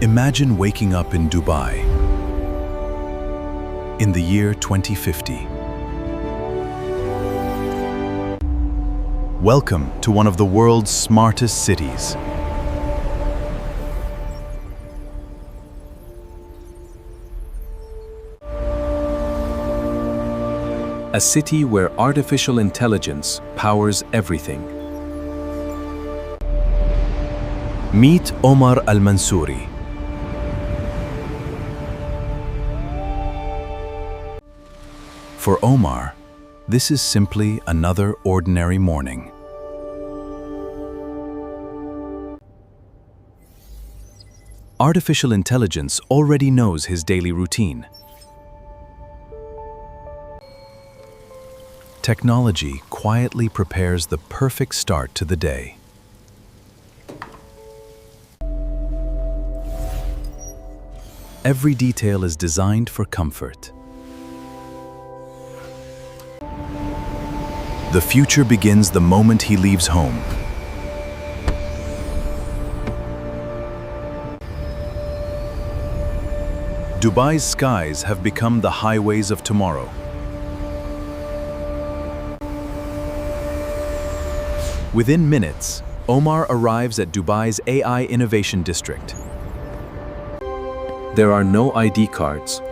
Imagine waking up in Dubai in the year 2050. Welcome to one of the world's smartest cities. A city where artificial intelligence powers everything. Meet Omar Al Mansoori. For Omar, this is simply another ordinary morning. Artificial intelligence already knows his daily routine. Technology quietly prepares the perfect start to the day. Every detail is designed for comfort. The future begins the moment he leaves home. Dubai's skies have become the highways of tomorrow. Within minutes, Omar arrives at Dubai's AI Innovation District. There are no ID cards.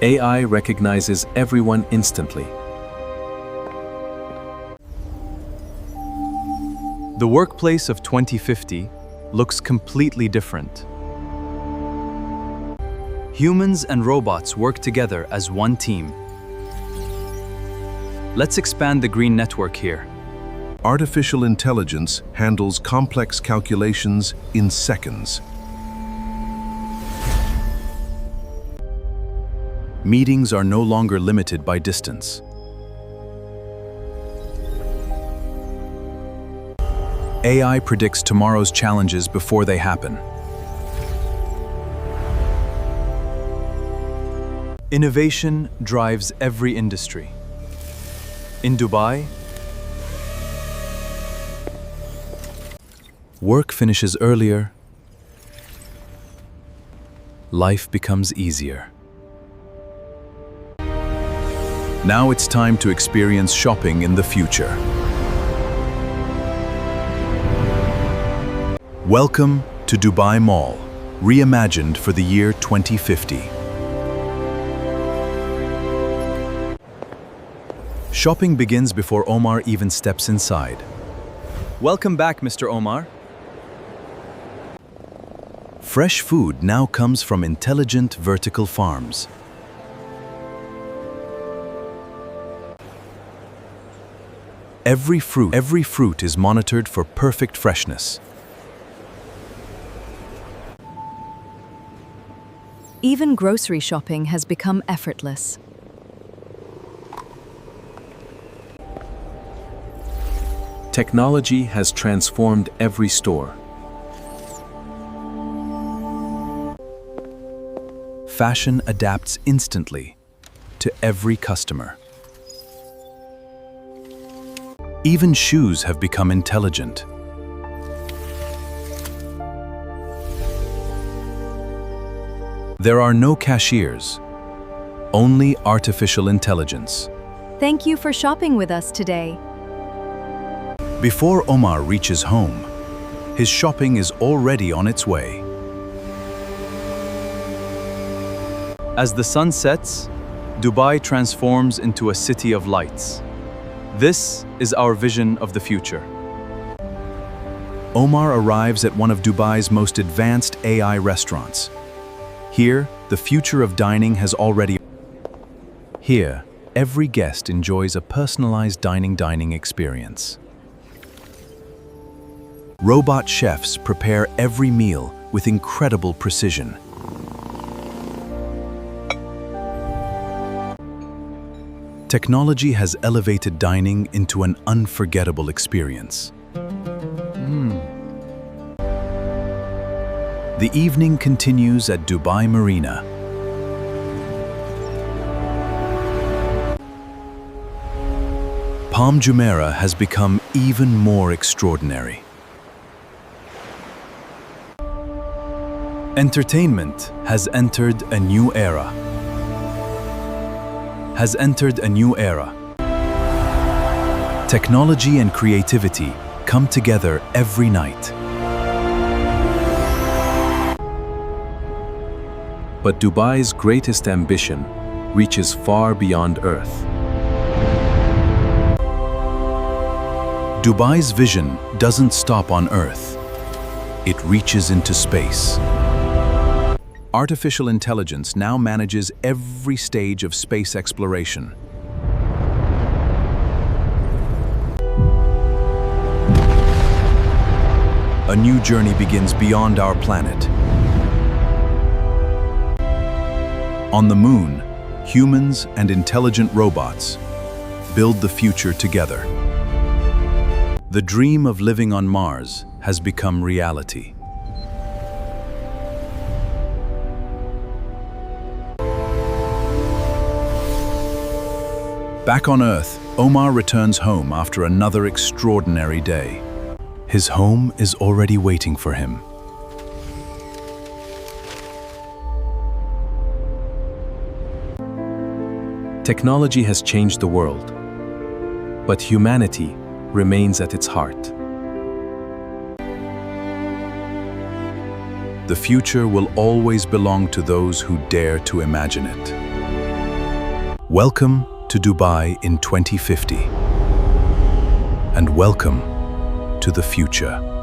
AI recognizes everyone instantly. The workplace of 2050 looks completely different. Humans and robots work together as one team. Let's expand the green network here. Artificial intelligence handles complex calculations in seconds. Meetings are no longer limited by distance. AI predicts tomorrow's challenges before they happen. Innovation drives every industry. In Dubai, work finishes earlier, life becomes easier. Now it's time to experience shopping in the future. Welcome to Dubai Mall, reimagined for the year 2050. Shopping begins before Omar even steps inside. Welcome back, Mr. Omar. Fresh food now comes from intelligent vertical farms. Every fruit is monitored for perfect freshness. Even grocery shopping has become effortless. Technology has transformed every store. Fashion adapts instantly to every customer. Even shoes have become intelligent. There are no cashiers, only artificial intelligence. Thank you for shopping with us today. Before Omar reaches home, his shopping is already on its way. As the sun sets, Dubai transforms into a city of lights. This is our vision of the future. Omar arrives at one of Dubai's most advanced AI restaurants. Here, the future of dining has already. Here, every guest enjoys a personalized dining experience. Robot chefs prepare every meal with incredible precision. Technology has elevated dining into an unforgettable experience. The evening continues at Dubai Marina. Palm Jumeirah has become even more extraordinary. Entertainment has entered a new era. Has entered a new era. Technology and creativity come together every night. But Dubai's greatest ambition reaches far beyond Earth. Dubai's vision doesn't stop on Earth. It reaches into space. Artificial intelligence now manages every stage of space exploration. A new journey begins beyond our planet. On the moon, humans and intelligent robots build the future together. The dream of living on Mars has become reality. Back on Earth, Omar returns home after another extraordinary day. His home is already waiting for him. Technology has changed the world, but humanity remains at its heart. The future will always belong to those who dare to imagine it. Welcome to Dubai in 2050. And welcome to the future.